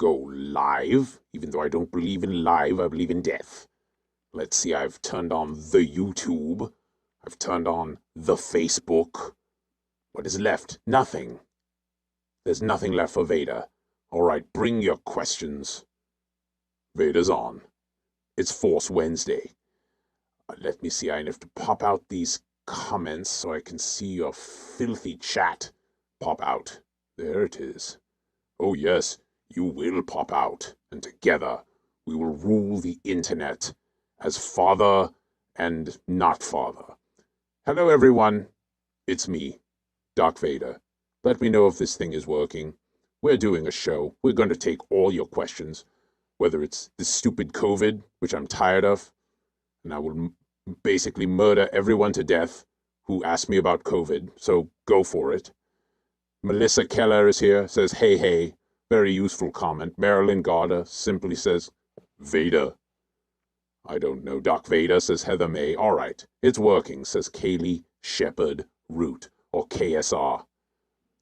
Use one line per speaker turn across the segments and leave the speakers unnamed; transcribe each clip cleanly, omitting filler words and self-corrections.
go live, even though I don't believe in live, I believe in death. Let's see, I've turned on the YouTube. I've turned on the Facebook. What is left? Nothing. There's nothing left for Vader. All right, bring your questions. Vader's on. It's Force Wednesday. Let me see, I have to pop out these comments so I can see your filthy chat. Pop out. There it is. Oh yes, you will pop out, and together we will rule the internet as father and not father. Hello everyone, it's me, Dark Vader. Let me know if this thing is working. We're doing a show. We're going to take all your questions, whether it's this stupid COVID, which I'm tired of, and I will basically murder everyone to death who asked me about COVID, so go for it. Melissa Keller is here, says, hey, hey. Very useful comment. Marilyn Garda simply says, Vader. I don't know. Doc Vader, says Heather May. All right, it's working, says Kaylee Shepherd Root, or KSR.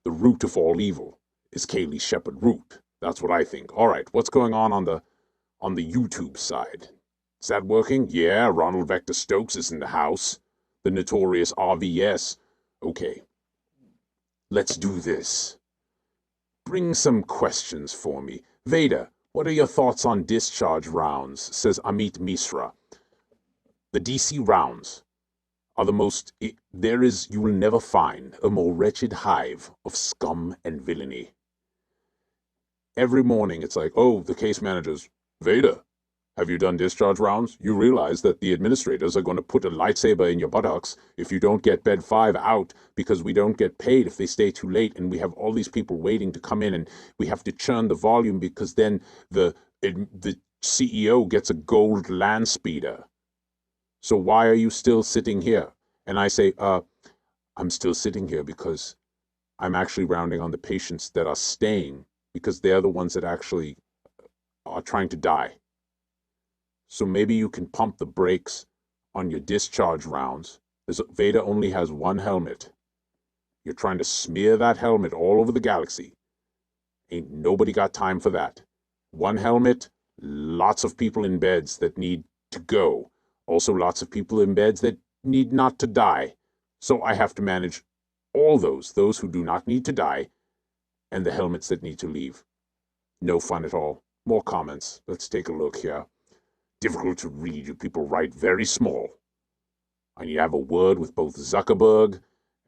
The root of all evil is Kaylee Shepherd Root. That's what I think. All right, what's going on the YouTube side? Is that working? Yeah, Ronald Vector Stokes is in the house. The notorious RVS. Okay, let's do this. Bring some questions for me. Vader, what are your thoughts on discharge rounds, says Amit Misra. The DC rounds are the most... you will never find a more wretched hive of scum and villainy. Every morning it's like, oh, the case managers, Vader, have you done discharge rounds? You realize that the administrators are going to put a lightsaber in your buttocks if you don't get bed 5 out, because we don't get paid if they stay too late, and we have all these people waiting to come in, and we have to churn the volume because then the CEO gets a gold land speeder. So why are you still sitting here? And I say, I'm still sitting here because I'm actually rounding on the patients that are staying, because they're the ones that actually are trying to die. So maybe you can pump the brakes on your discharge rounds. Vader only has one helmet. You're trying to smear that helmet all over the galaxy. Ain't nobody got time for that. One helmet, lots of people in beds that need to go. Also lots of people in beds that need not to die. So I have to manage all those who do not need to die, and the helmets that need to leave. No fun at all. More comments. Let's take a look here. Difficult to read. You people write very small. I need to have a word with both Zuckerberg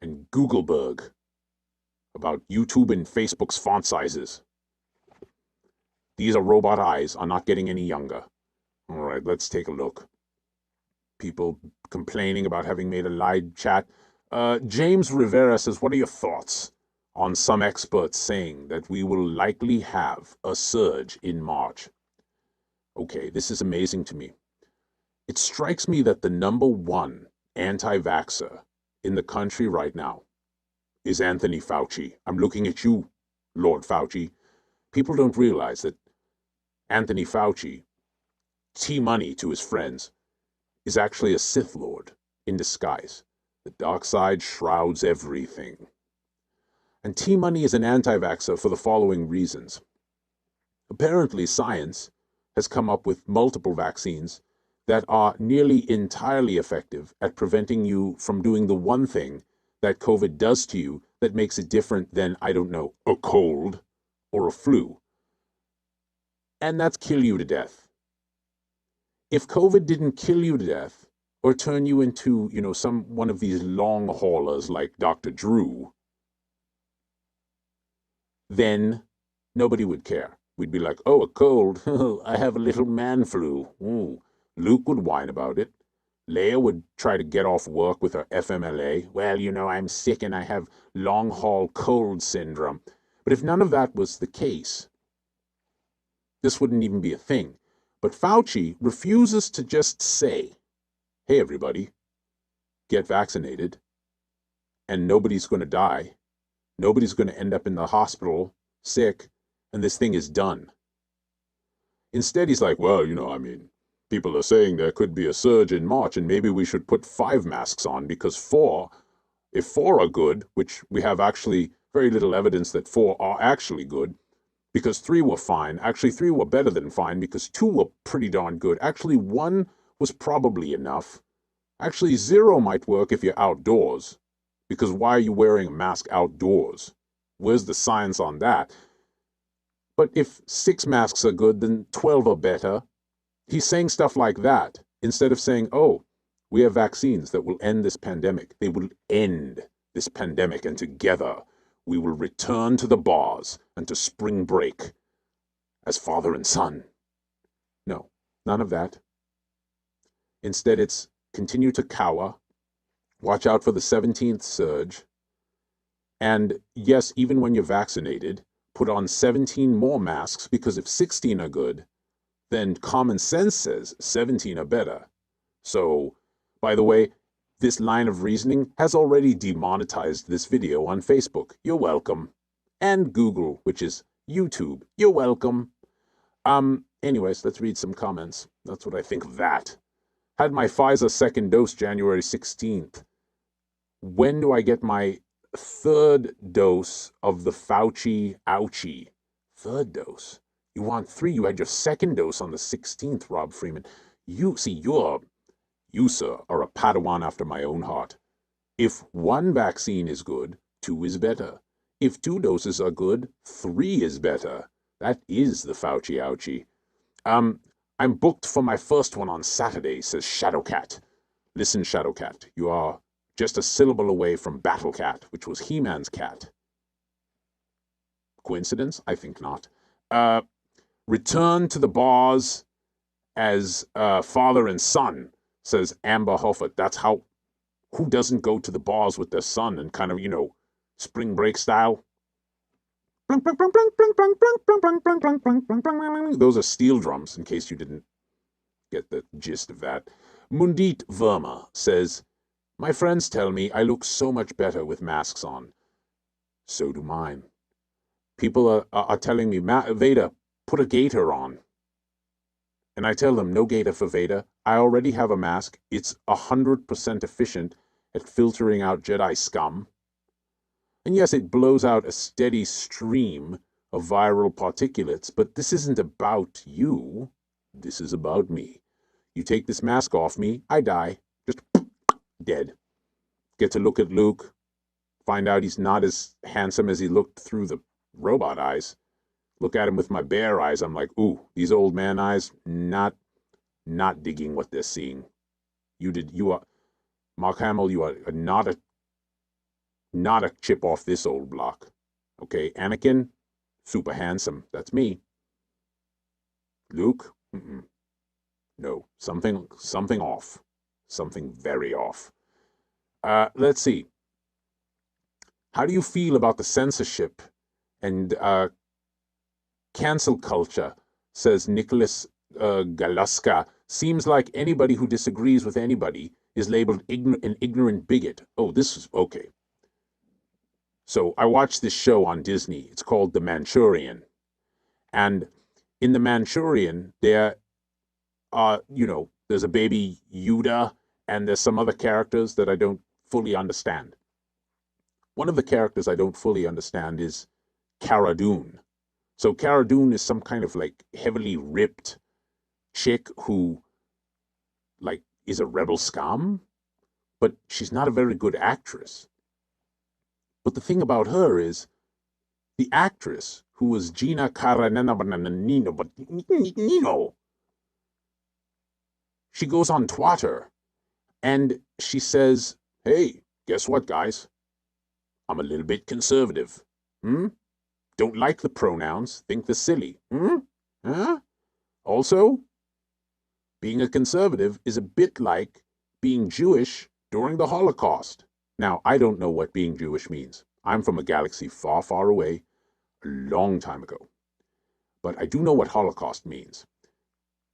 and Googleberg about YouTube and Facebook's font sizes. These robot eyes are not getting any younger. All right, let's take a look. People complaining about having made a live chat. James Rivera says, what are your thoughts on some experts saying that we will likely have a surge in March? Okay, this is amazing to me. It strikes me that the number one anti-vaxxer in the country right now is Anthony Fauci. I'm looking at you, Lord Fauci. People don't realize that Anthony Fauci, T-Money to his friends, is actually a Sith Lord in disguise. The dark side shrouds everything. And T-Money is an anti-vaxxer for the following reasons. Apparently, science has come up with multiple vaccines that are nearly entirely effective at preventing you from doing the one thing that COVID does to you that makes it different than, I don't know, a cold or a flu. And that's kill you to death. If COVID didn't kill you to death or turn you into, one of these long haulers like Dr. Drew, then nobody would care. We'd be like, oh, a cold. I have a little man flu. Ooh. Luke would whine about it. Leia would try to get off work with her FMLA. Well, I'm sick and I have long-haul cold syndrome. But if none of that was the case, this wouldn't even be a thing. But Fauci refuses to just say, hey, everybody, get vaccinated, and nobody's going to die. Nobody's going to end up in the hospital sick, and this thing is done. Instead, he's like, well, people are saying there could be a surge in March, and maybe we should put 5 masks on, because if 4 are good, which we have actually very little evidence that 4 are actually good, because 3 were fine. Actually, 3 were better than fine because 2 were pretty darn good. Actually, 1 was probably enough. Actually, 0 might work if you're outdoors, because why are you wearing a mask outdoors? Where's the science on that? But if 6 masks are good, then 12 are better. He's saying stuff like that instead of saying, oh, we have vaccines that will end this pandemic. They will end this pandemic, and together we will return to the bars and to spring break as father and son. No, none of that. Instead, it's continue to cower, watch out for the 17th surge, and yes, even when you're vaccinated, put on 17 more masks, because if 16 are good, then common sense says 17 are better. So, by the way, this line of reasoning has already demonetized this video on Facebook. You're welcome. And Google, which is YouTube. You're welcome. Anyways, let's read some comments. That's what I think of that. Had my Pfizer second dose January 16th. When do I get my 3rd dose of the Fauci ouchie? 3rd dose? You want 3? You had your 2nd dose on the 16th, Rob Freeman. You, sir, are a Padawan after my own heart. If 1 vaccine is good, 2 is better. If 2 doses are good, 3 is better. That is the Fauci ouchie. I'm booked for my first one on Saturday, says Shadowcat. Listen, Shadowcat, you are just a syllable away from Battlecat, which was He-Man's cat. Coincidence? I think not. Return to the bars as father and son, says Amber Hoffert. That's how, who doesn't go to the bars with their son and kind of, spring break style? Those are steel drums, in case you didn't get the gist of that. Mundit Verma says, my friends tell me I look so much better with masks on. So do mine. People are telling me, Vader, put a gaiter on. And I tell them, no gaiter for Vader. I already have a mask. It's 100% efficient at filtering out Jedi scum. And yes, it blows out a steady stream of viral particulates, but this isn't about you. This is about me. You take this mask off me, I die. Just dead. Get to look at Luke, find out he's not as handsome as he looked through the robot eyes. Look at him with my bear eyes. I'm like, ooh, these old man eyes, not digging what they're seeing. You are, Mark Hamill, you are not a chip off this old block. Okay, Anakin, super handsome. That's me. Luke, no, something off. Something very off. Let's see. How do you feel about the censorship and cancel culture, says Nicholas Galuska. Seems like anybody who disagrees with anybody is labeled an ignorant bigot. Oh, this is okay. So I watched this show on Disney. It's called The Manchurian. And in The Manchurian, there are, there's a baby Yoda, and there's some other characters that I don't fully understand. One of the characters I don't fully understand is Cara Dune. So Cara Dune is some kind of like heavily ripped chick who like is a rebel scum, but she's not a very good actress. But the thing about her is the actress who was Gina Carano, she goes on Twitter and she says, hey, guess what, guys? I'm a little bit conservative. Don't like the pronouns, think they're silly. Huh? Also, being a conservative is a bit like being Jewish during the Holocaust. Now, I don't know what being Jewish means. I'm from a galaxy far, far away, a long time ago. But I do know what Holocaust means.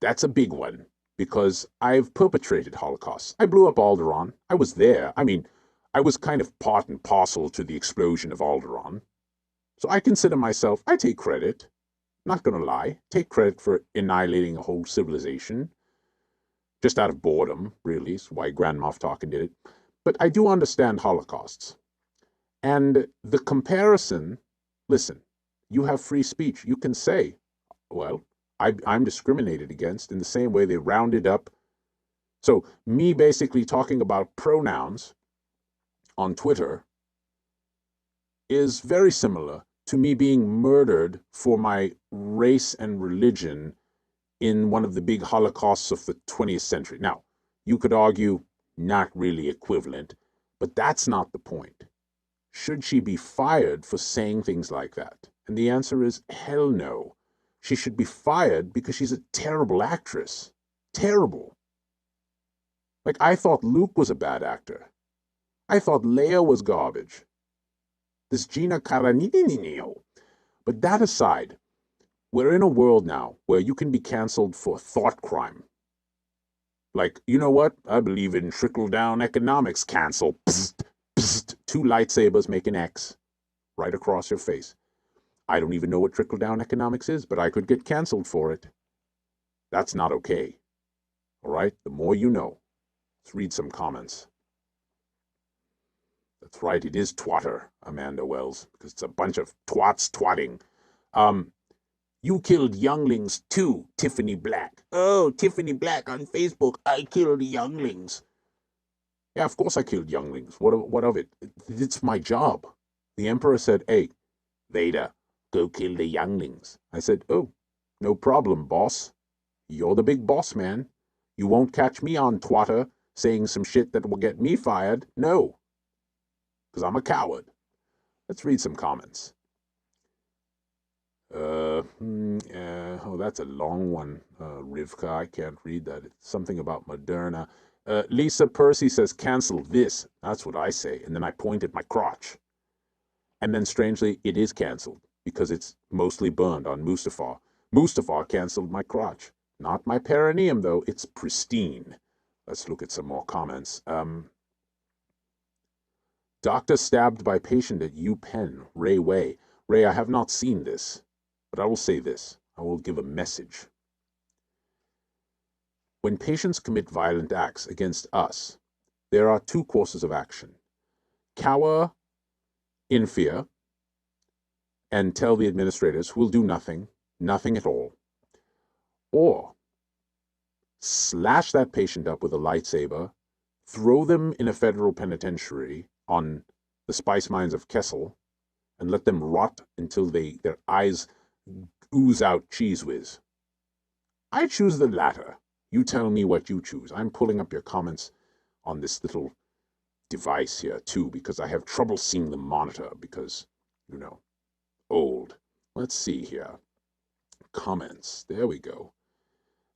That's a big one, because I've perpetrated Holocausts. I blew up Alderaan. I was there. I mean, I was kind of part and parcel to the explosion of Alderaan. So I consider myself, I take credit, not gonna lie, take credit for annihilating a whole civilization. Just out of boredom, really, is why Grand Moff Tarkin did it. But I do understand Holocausts. And the comparison, listen, You have free speech. You can say, well, I'm discriminated against in the same way they rounded up. So me basically talking about pronouns on Twitter is very similar to me being murdered for my race and religion in one of the big holocausts of the 20th century. Now, you could argue not really equivalent, but that's not the point. Should she be fired for saying things like that? And the answer is hell no. She should be fired because she's a terrible actress. Terrible. Like, I thought Luke was a bad actor. I thought Leia was garbage. This Gina Carano. But that aside, we're in a world now where you can be canceled for thought crime. Like, you know what? I believe in trickle-down economics. Cancel. Psst, psst. 2 lightsabers make an X right across your face. I don't even know what trickle-down economics is, but I could get canceled for it. That's not okay. All right? The more you know. Let's read some comments. That's right, it is twatter, Amanda Wells, because it's a bunch of twats twatting. You killed younglings too, Tiffany Black. Oh, Tiffany Black on Facebook, I killed younglings. Yeah, of course I killed younglings. What of it? It's my job. The Emperor said, hey, Vader, go kill the younglings. I said, oh, no problem, boss. You're the big boss, man. You won't catch me on twatter saying some shit that will get me fired. No. Because I'm a coward. Let's read some comments. Oh, that's a long one, Rivka. I can't read that. It's something about Moderna. Lisa Percy says, cancel this. That's what I say. And then I point at my crotch. And then, strangely, it is canceled because it's mostly burned on Mustafar. Mustafar canceled my crotch. Not my perineum, though. It's pristine. Let's look at some more comments. Doctor stabbed by patient at UPenn, Ray Way. Ray, I have not seen this, but I will say this. I will give a message. When patients commit violent acts against us, there are 2 courses of action. Cower in fear and tell the administrators who will do nothing, nothing at all. Or slash that patient up with a lightsaber, throw them in a federal penitentiary on the spice mines of Kessel, and let them rot until their eyes ooze out cheese whiz. I choose the latter. You tell me what you choose. I'm pulling up your comments on this little device here, too, because I have trouble seeing the monitor because, old. Let's see here. Comments. There we go.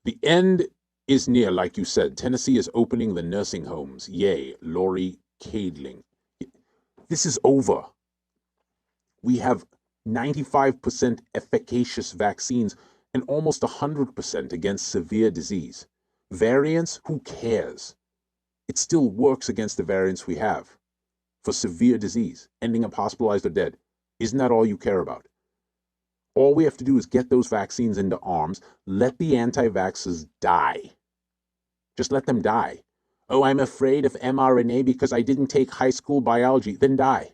The end is near, like you said. Tennessee is opening the nursing homes. Yay, Lori Cadling. This is over. We have 95% efficacious vaccines and almost 100% against severe disease. Variants, who cares? It still works against the variants we have. For severe disease, ending up hospitalized or dead. Isn't that all you care about? All we have to do is get those vaccines into arms, let the anti-vaxxers die. Just let them die. Oh, I'm afraid of mRNA because I didn't take high school biology. Then die.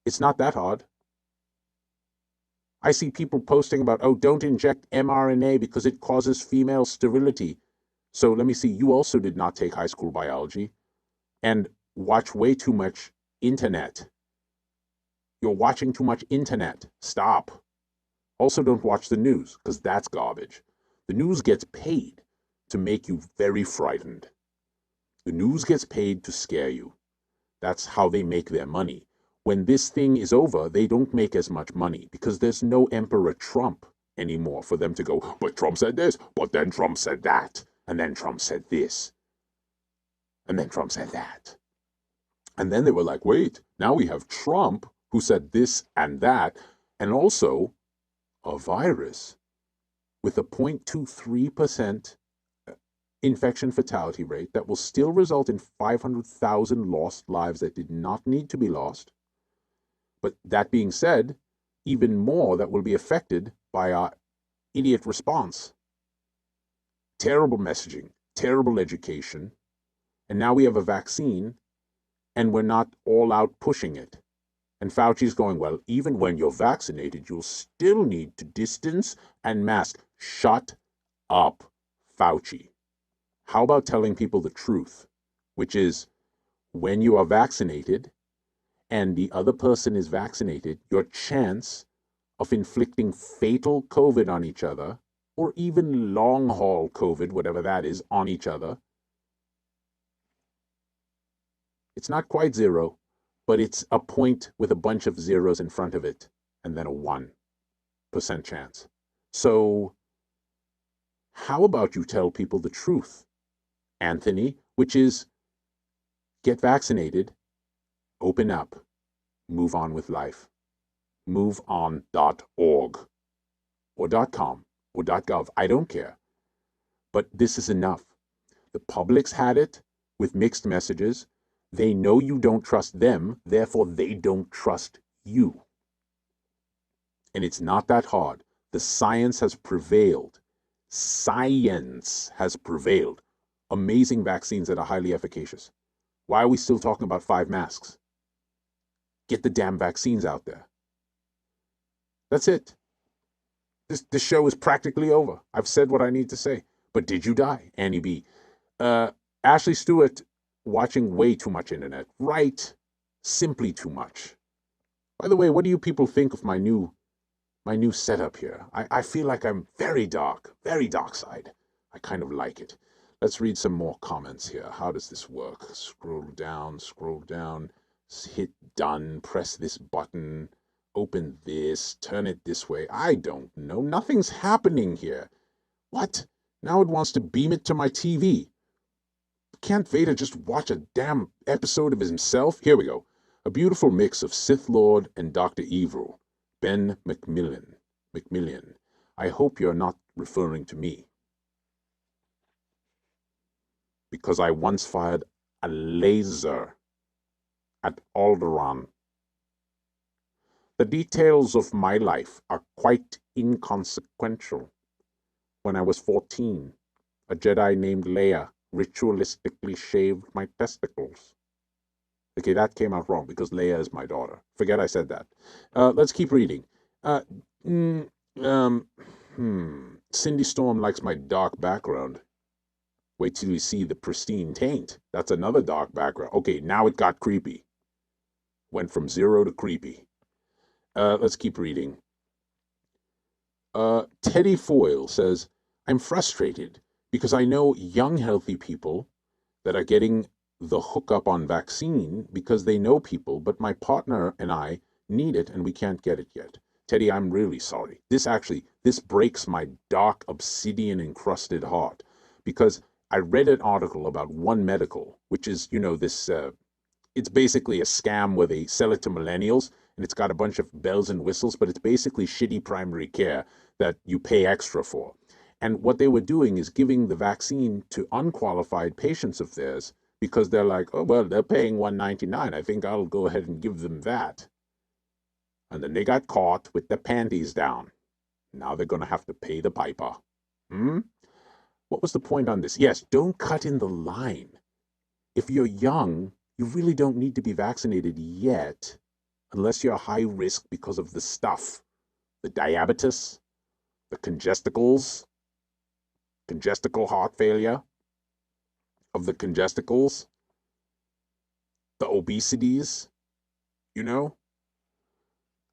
It's not that hard. I see people posting about, oh, don't inject mRNA because it causes female sterility. So let me see, you also did not take high school biology and watch way too much internet. You're watching too much internet. Stop. Also, don't watch the news, because that's garbage. The news gets paid to make you very frightened. The news gets paid to scare you. That's how they make their money. When this thing is over, they don't make as much money, because there's no Emperor Trump anymore for them to go, but Trump said this, but then Trump said that, and then Trump said this, and then Trump said that. And then they were like, wait, now we have Trump who said this and that, and also a virus with a 0.23% infection fatality rate that will still result in 500,000 lost lives that did not need to be lost. But that being said, even more that will be affected by our idiot response. Terrible messaging, terrible education, and now we have a vaccine, and we're not all out pushing it. And Fauci's going, well, even when you're vaccinated, you'll still need to distance and mask. Shut up, Fauci. How about telling people the truth, which is when you are vaccinated and the other person is vaccinated, your chance of inflicting fatal COVID on each other, or even long haul COVID, whatever that is, on each other, it's not quite zero, but it's a point with a bunch of zeros in front of it, and then a 1% chance. So, how about you tell people the truth, Anthony, which is get vaccinated, open up, move on with life. MoveOn.org or .com or .gov. I don't care. But this is enough. The public's had it with mixed messages. They know you don't trust them, therefore they don't trust you. And it's not that hard. The science has prevailed. Science has prevailed. Amazing vaccines that are highly efficacious. Why are we still talking about 5 masks? Get the damn vaccines out there. That's it. This show is practically over. I've said what I need to say. But did you die, Annie B? Ashley Stewart, watching way too much internet. Right. Simply too much. By the way, what do you people think of my new setup here? I feel like I'm very dark side. I kind of like it. Let's read some more comments here. How does this work? Scroll down, hit done, press this button, open this, turn it this way. I don't know. Nothing's happening here. What? Now it wants to beam it to my TV. Can't Vader just watch a damn episode of himself? Here we go. A beautiful mix of Sith Lord and Dr. Evil. Ben McMillan. I hope you're not referring to me. Because I once fired a laser at Alderaan. The details of my life are quite inconsequential. When I was 14, a Jedi named Leia ritualistically shaved my testicles. Okay, that came out wrong because Leia is my daughter. Forget I said that. Let's keep reading. Cindy Storm likes my dark background. Wait till you see the pristine taint. That's another dark background. Okay, now it got creepy. Went from 0 to creepy. Let's keep reading. Teddy Foyle says, I'm frustrated because I know young, healthy people that are getting the hookup on vaccine because they know people, but my partner and I need it and we can't get it yet. Teddy, I'm really sorry. This breaks my dark, obsidian-encrusted heart because I read an article about One Medical, which is, it's basically a scam where they sell it to millennials, and it's got a bunch of bells and whistles, but it's basically shitty primary care that you pay extra for. And what they were doing is giving the vaccine to unqualified patients of theirs because they're like, oh, well, they're paying $1.99. I think I'll go ahead and give them that. And then they got caught with their panties down. Now they're going to have to pay the piper. What was the point on this? Yes, don't cut in the line. If you're young, you really don't need to be vaccinated yet, unless you're high risk because of the stuff. The diabetes, the congestical heart failure of the congesticles, the obesities,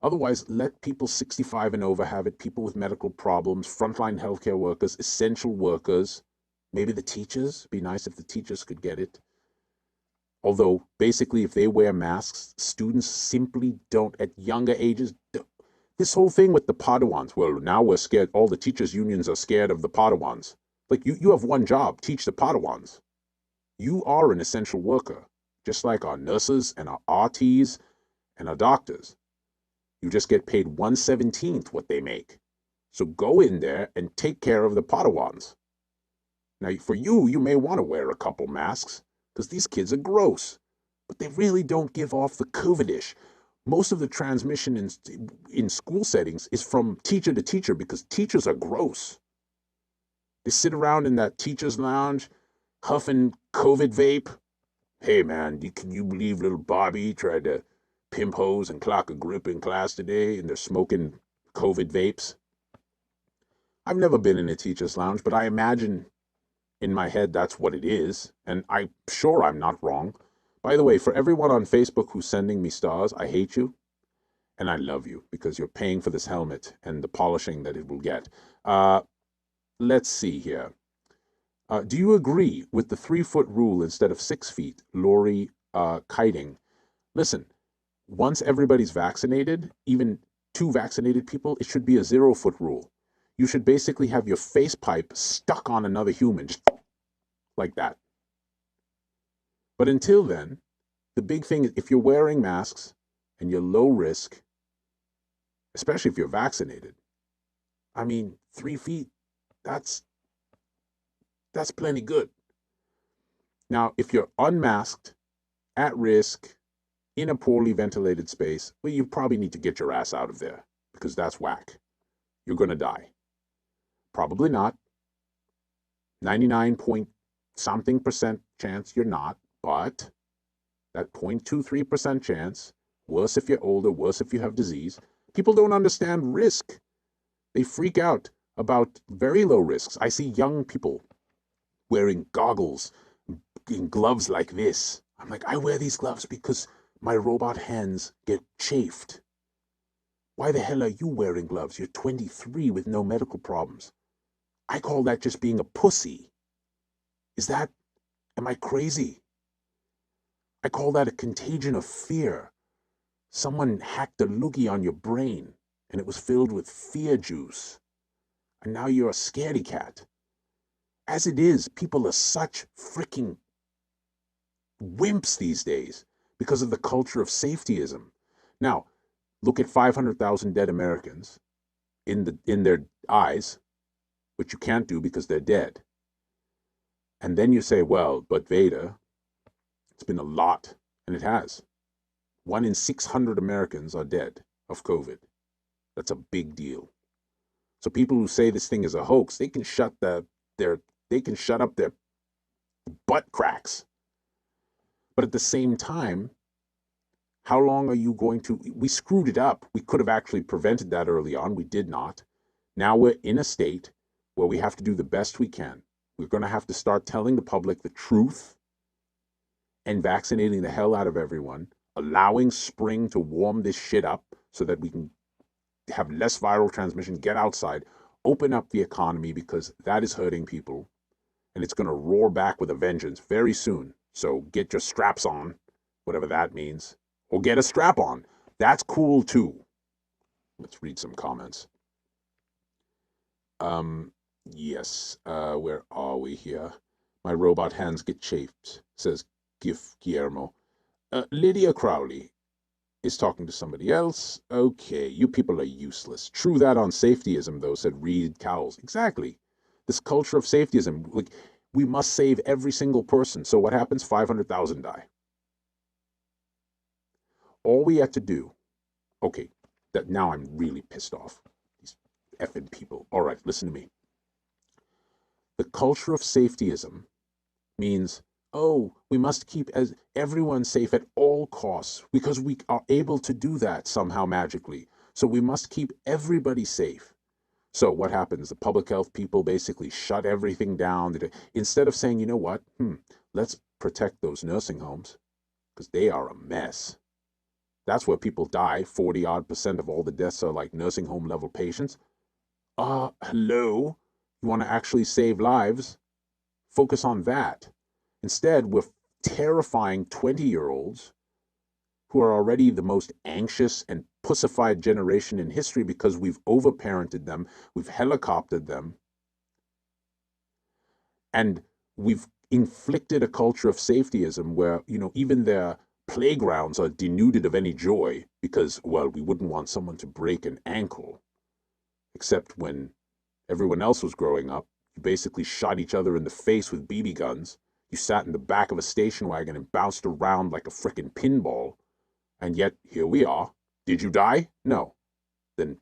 Otherwise, let people 65 and over have it, people with medical problems, frontline healthcare workers, essential workers, maybe the teachers. It'd be nice if the teachers could get it. Although, basically, if they wear masks, students simply don't, at younger ages, this whole thing with the Padawans, well, now we're scared, all the teachers' unions are scared of the Padawans. Like, you have one job, teach the Padawans. You are an essential worker, just like our nurses and our RTs and our doctors. You just get paid 1/17 what they make. So go in there and take care of the Padawans. Now, for you may want to wear a couple masks, because these kids are gross. But they really don't give off the COVID-ish. Most of the transmission in school settings is from teacher to teacher, because teachers are gross. They sit around in that teacher's lounge, huffing COVID vape. Hey, man, can you believe little Bobby tried to pimp hoes and clock a grip in class today, and they're smoking COVID vapes. I've never been in a teacher's lounge, but I imagine in my head that's what it is, and I'm sure I'm not wrong. By the way, for everyone on Facebook who's sending me stars, I hate you, and I love you, because you're paying for this helmet and the polishing that it will get. Let's see here. Do you agree with the 3-foot rule instead of 6 feet, Lori Kiting? Listen, once everybody's vaccinated, even 2 vaccinated people, it should be a 0-foot rule. You should basically have your face pipe stuck on another human, just like that. But until then, the big thing is if you're wearing masks and you're low risk, especially if you're vaccinated, I mean, 3 feet, that's plenty good. Now, if you're unmasked, at risk, in a poorly ventilated space, well, you probably need to get your ass out of there, because that's whack. You're going to die. Probably not. 99 point something percent chance you're not, but that 0.23% chance, worse if you're older, worse if you have disease. People don't understand risk. They freak out about very low risks. I see young people wearing goggles and gloves like this. I'm like, I wear these gloves because my robot hands get chafed. Why the hell are you wearing gloves? You're 23 with no medical problems. I call that just being a pussy. Am I crazy? I call that a contagion of fear. Someone hacked a loogie on your brain, and it was filled with fear juice. And now you're a scaredy cat. As it is, people are such freaking wimps these days because of the culture of safetyism. Now, look at 500,000 dead Americans in their eyes, which you can't do because they're dead. And then you say, well, but Vader, it's been a lot, and it has. 1 in 600 Americans are dead of COVID. That's a big deal. So people who say this thing is a hoax, they can shut up their butt cracks. But at the same time, how long are you going to... We screwed it up. We could have actually prevented that early on. We did not. Now we're in a state where we have to do the best we can. We're going to have to start telling the public the truth and vaccinating the hell out of everyone, allowing spring to warm this shit up so that we can have less viral transmission, get outside, open up the economy, because that is hurting people, and it's going to roar back with a vengeance very soon. So get your straps on, whatever that means, or get a strap on. That's cool too. Let's read some comments. Yes, where are we here? My robot hands get chafed, says Guillermo. Lydia Crowley is talking to somebody else. Okay, you people are useless. True that on safetyism, though, said Reed Cowles. Exactly. This culture of safetyism, like, we must save every single person. So what happens? 500,000 die. All we had to do, okay, that now I'm really pissed off. These effing people. All right, listen to me. The culture of safetyism means, oh, we must keep everyone safe at all costs because we are able to do that somehow magically. So we must keep everybody safe. So what happens? The public health people basically shut everything down. Instead of saying, you know what, let's protect those nursing homes because they are a mess. That's where people die. 40-odd% of all the deaths are like nursing home level patients. Hello? You want to actually save lives? Focus on that. Instead, we're terrifying 20-year-olds who are already the most anxious and pussified generation in history because we've overparented them, we've helicoptered them, and we've inflicted a culture of safetyism where, even their playgrounds are denuded of any joy because, well, we wouldn't want someone to break an ankle. Except when everyone else was growing up, you basically shot each other in the face with BB guns. You sat in the back of a station wagon and bounced around like a frickin' pinball. And yet, here we are. Did you die? No. Then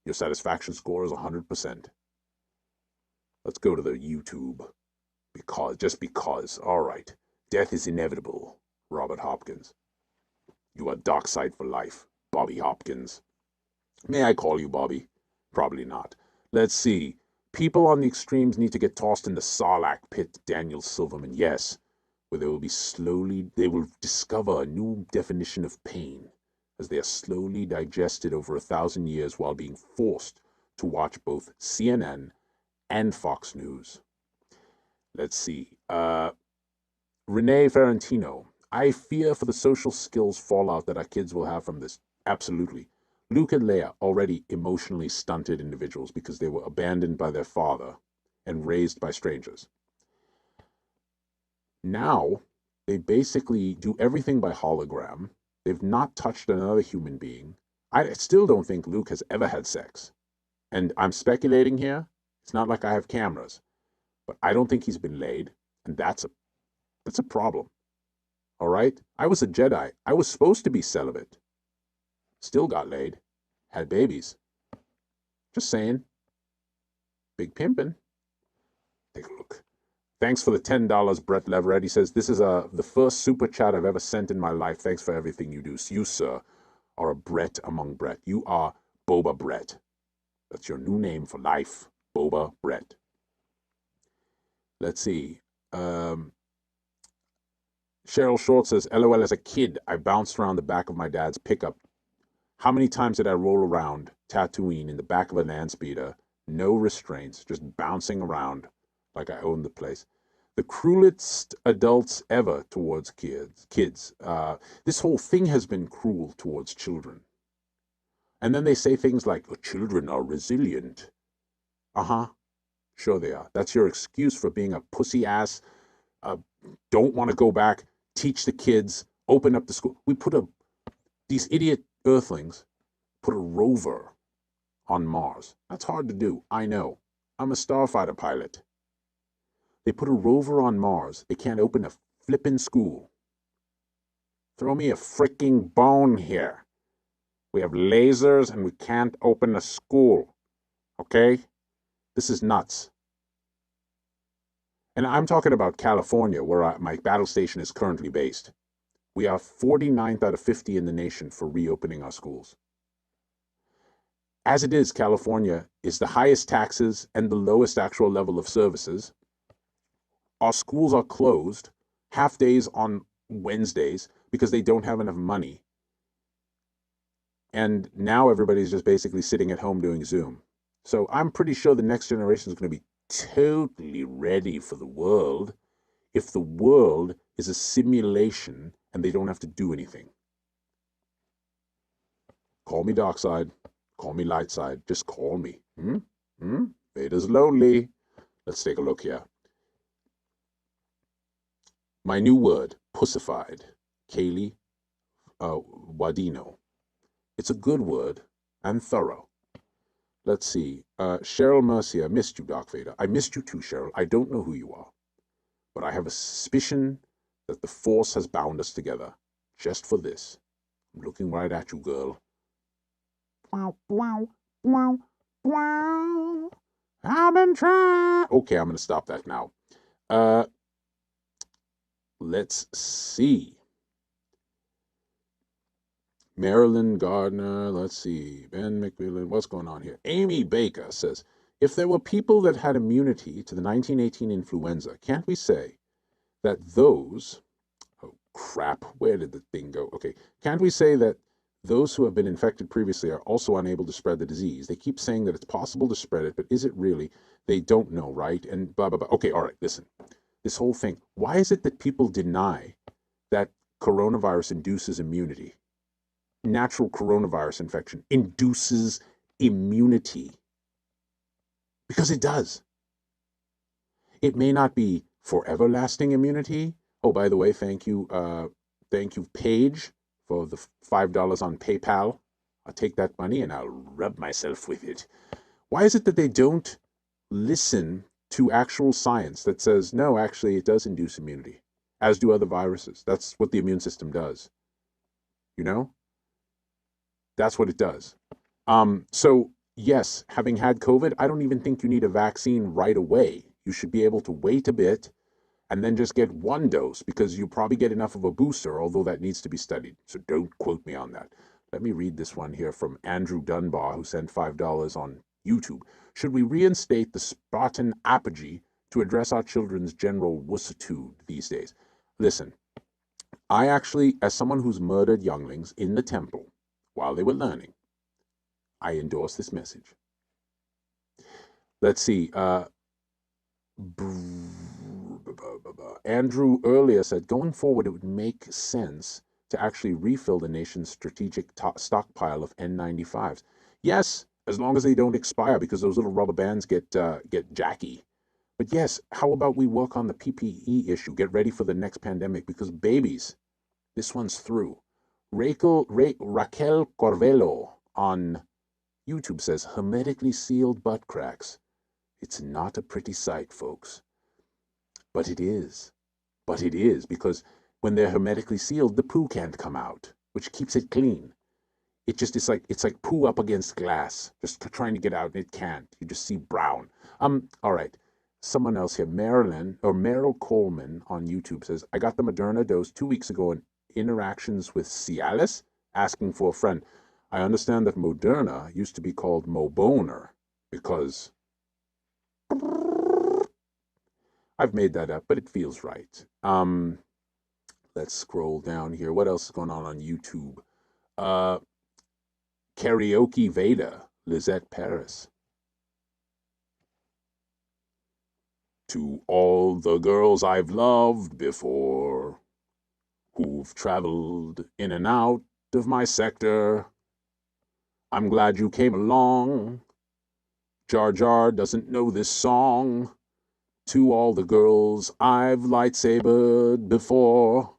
your satisfaction score is 100%. Let's go to the YouTube. Just because. All right. Death is inevitable. Robert Hopkins. You are dark side for life, Bobby Hopkins. May I call you Bobby? Probably not. Let's see. People on the extremes need to get tossed in the Sarlacc pit, Daniel Silverman. Yes, where they will discover a new definition of pain as they are slowly digested over 1,000 years while being forced to watch both CNN and Fox News. Let's see. Renee Ferrantino. I fear for the social skills fallout that our kids will have from this. Absolutely. Luke and Leia, already emotionally stunted individuals because they were abandoned by their father and raised by strangers. Now, they basically do everything by hologram. They've not touched another human being. I still don't think Luke has ever had sex. And I'm speculating here. It's not like I have cameras. But I don't think he's been laid. And that's a problem. All right? I was a Jedi. I was supposed to be celibate. Still got laid. Had babies. Just saying. Big pimpin'. Take a look. Thanks for the $10, Brett Leverett. He says, this is the first super chat I've ever sent in my life. Thanks for everything you do. You, sir, are a Brett among Brett. You are Boba Brett. That's your new name for life. Boba Brett. Let's see. Cheryl Short says, LOL, as a kid, I bounced around the back of my dad's pickup. How many times did I roll around Tatooine in the back of a land speeder? No restraints, just bouncing around like I owned the place. The cruelest adults ever towards kids. This whole thing has been cruel towards children. And then they say things like, oh, children are resilient. Uh-huh. Sure they are. That's your excuse for being a pussy ass. Don't want to go back, teach the kids, open up the school. We put these idiot earthlings put a rover on Mars. That's hard to do. I know. I'm a starfighter pilot. They put a rover on Mars. They can't open a flippin' school. Throw me a freaking bone here. We have lasers and we can't open a school. Okay? This is nuts. And I'm talking about California, where my battle station is currently based. We are 49th out of 50 in the nation for reopening our schools. As it is, California is the highest taxes and the lowest actual level of services. Our schools are closed half days on Wednesdays because they don't have enough money. And now everybody's just basically sitting at home doing Zoom. So I'm pretty sure the next generation is going to be totally ready for the world if the world is a simulation and they don't have to do anything. Call me dark side. Call me light side. Just call me. Vader's lonely. Let's take a look here. My new word, pussified. Kaylee Wadino. It's a good word and thorough. Let's see. Cheryl Mercier, I missed you, Dark Vader. I missed you too, Cheryl. I don't know who you are. But I have a suspicion that the Force has bound us together. Just for this. I'm looking right at you, girl. Wow, wow, wow, wow. I've been trying. Okay, I'm going to stop that now. Let's see. Marilyn Gardner, let's see. Ben McMillan, what's going on here? Amy Baker says, if there were people that had immunity to the 1918 influenza, can't we say that those, oh crap, where did the thing go? Okay, can't we say that those who have been infected previously are also unable to spread the disease? They keep saying that it's possible to spread it, but is it really? They don't know, right? And blah, blah, blah. Okay, all right, listen. This whole thing, why is it that people deny that coronavirus induces immunity? Natural coronavirus infection induces immunity. Because it does. It may not be for everlasting immunity. Oh, by the way, thank you, Paige, for the $5 on PayPal. I'll take that money and I'll rub myself with it. Why is it that they don't listen to actual science that says, no, actually, it does induce immunity, as do other viruses? That's what the immune system does. You know? That's what it does. So, yes, having had COVID, I don't even think you need a vaccine right away. You should be able to wait a bit and then just get one dose because you probably get enough of a booster, although that needs to be studied. So don't quote me on that. Let me read this one here from Andrew Dunbar, who sent $5 on YouTube. Should we reinstate the Spartan apogee to address our children's general wussitude these days? Listen, I actually, as someone who's murdered younglings in the temple while they were learning, I endorse this message. Let's see. Andrew earlier said, going forward, it would make sense to actually refill the nation's strategic stockpile of N95s. Yes, as long as they don't expire, because those little rubber bands get jacky. But yes, how about we work on the PPE issue? Get ready for the next pandemic, because babies, this one's through. Raquel Corvelo on YouTube says, hermetically sealed butt cracks. It's not a pretty sight, folks. But it is. But it is, because when they're hermetically sealed, the poo can't come out, which keeps it clean. It's like poo up against glass, just trying to get out, and it can't. You just see brown. All right. Someone else here, Meryl Coleman on YouTube says, I got the Moderna dose 2 weeks ago in interactions with Cialis, asking for a friend. I understand that Moderna used to be called Moboner because I've made that up, but it feels right. Let's scroll down here. What else is going on YouTube? Karaoke Vader, Lizette Paris. To all the girls I've loved before, who've traveled in and out of my sector, I'm glad you came along. Jar Jar doesn't know this song. To all the girls I've lightsabered before.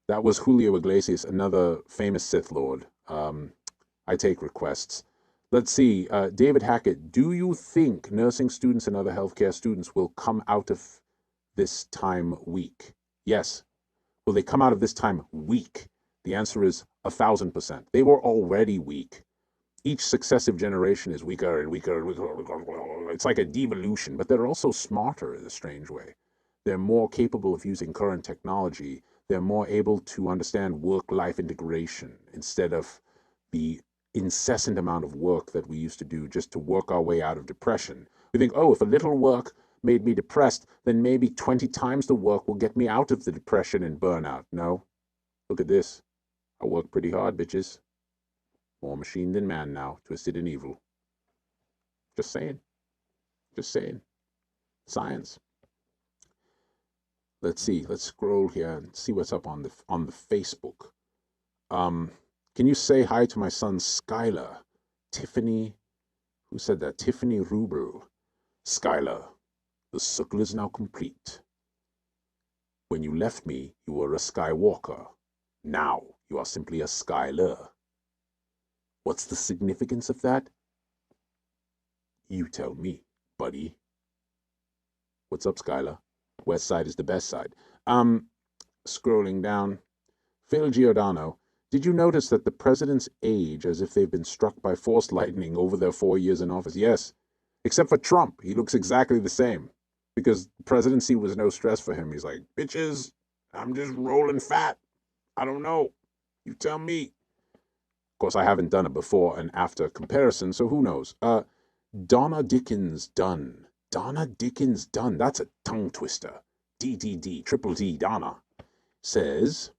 That was Julio Iglesias, another famous Sith Lord. I take requests. Let's see. David Hackett, do you think nursing students and other healthcare students will come out of this time weak? Yes. Will they come out of this time weak? The answer is 1,000%. They were already weak. Each successive generation is weaker and weaker and weaker. It's like a devolution, but they're also smarter in a strange way. They're more capable of using current technology. They're more able to understand work-life integration instead of the incessant amount of work that we used to do just to work our way out of depression. We think, oh, if a little work made me depressed, then maybe 20 times the work will get me out of the depression and burnout. No. Look at this. I work pretty hard, bitches. More machine than man now, twisted and evil. Just saying. Just saying. Science. Let's see. Let's scroll here and see what's up on the Facebook. Can you say hi to my son Skylar? Tiffany, who said that? Tiffany Rubel. Skylar, the circle is now complete. When you left me, you were a Skywalker. Now you are simply a Skylar. What's the significance of that? You tell me, buddy. What's up, Skylar? West side is the best side. Scrolling down. Phil Giordano. Did you notice that the presidents age as if they've been struck by force lightning over their 4 years in office? Yes. Except for Trump. He looks exactly the same. Because the presidency was no stress for him. He's like, bitches, I'm just rolling fat. I don't know. You tell me. Of course, I haven't done a before and after comparison, so who knows? Donna Dickens Dunn. Donna Dickens Dunn. That's a tongue twister. DDD, triple D, Donna. Says,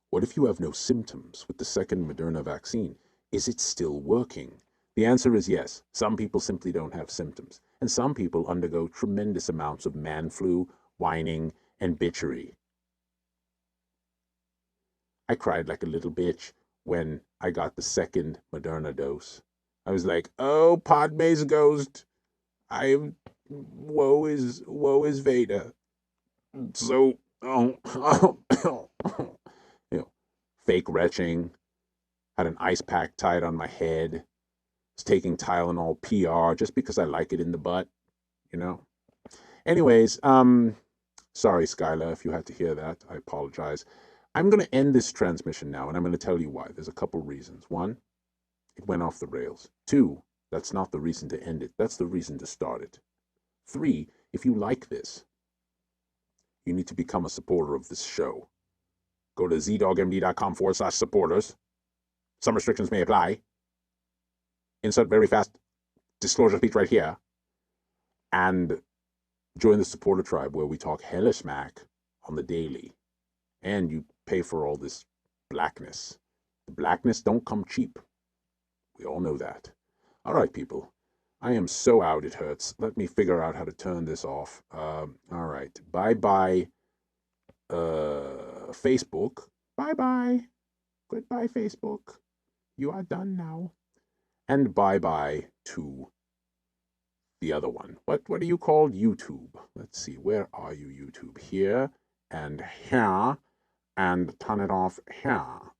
what if you have no symptoms with the second Moderna vaccine? Is it still working? The answer is yes. Some people simply don't have symptoms. And some people undergo tremendous amounts of man flu, whining, and bitchery. I cried like a little bitch when I got the second Moderna dose. I was like, oh, Padme's ghost. Woe is Vader. So, fake retching. Had an ice pack tied on my head. Was taking Tylenol PR just because I like it in the butt, Anyways, sorry, Skylar, if you had to hear that. I apologize. I'm going to end this transmission now, and I'm going to tell you why. There's a couple reasons. One, it went off the rails. Two, that's not the reason to end it. That's the reason to start it. Three, if you like this, you need to become a supporter of this show. Go to zdogmd.com/supporters. Some restrictions may apply. Insert very fast disclosure speech right here. And join the supporter tribe where we talk hella smack on the daily. And you pay for all this blackness. The blackness don't come cheap. We all know that. All right, people. I am so out it hurts. Let me figure out how to turn this off. All right. Bye-bye, Facebook. Bye-bye. Goodbye, Facebook. You are done now. And bye-bye to the other one. What are you called? YouTube. Let's see. Where are you, YouTube? Here and here. And turn it off here.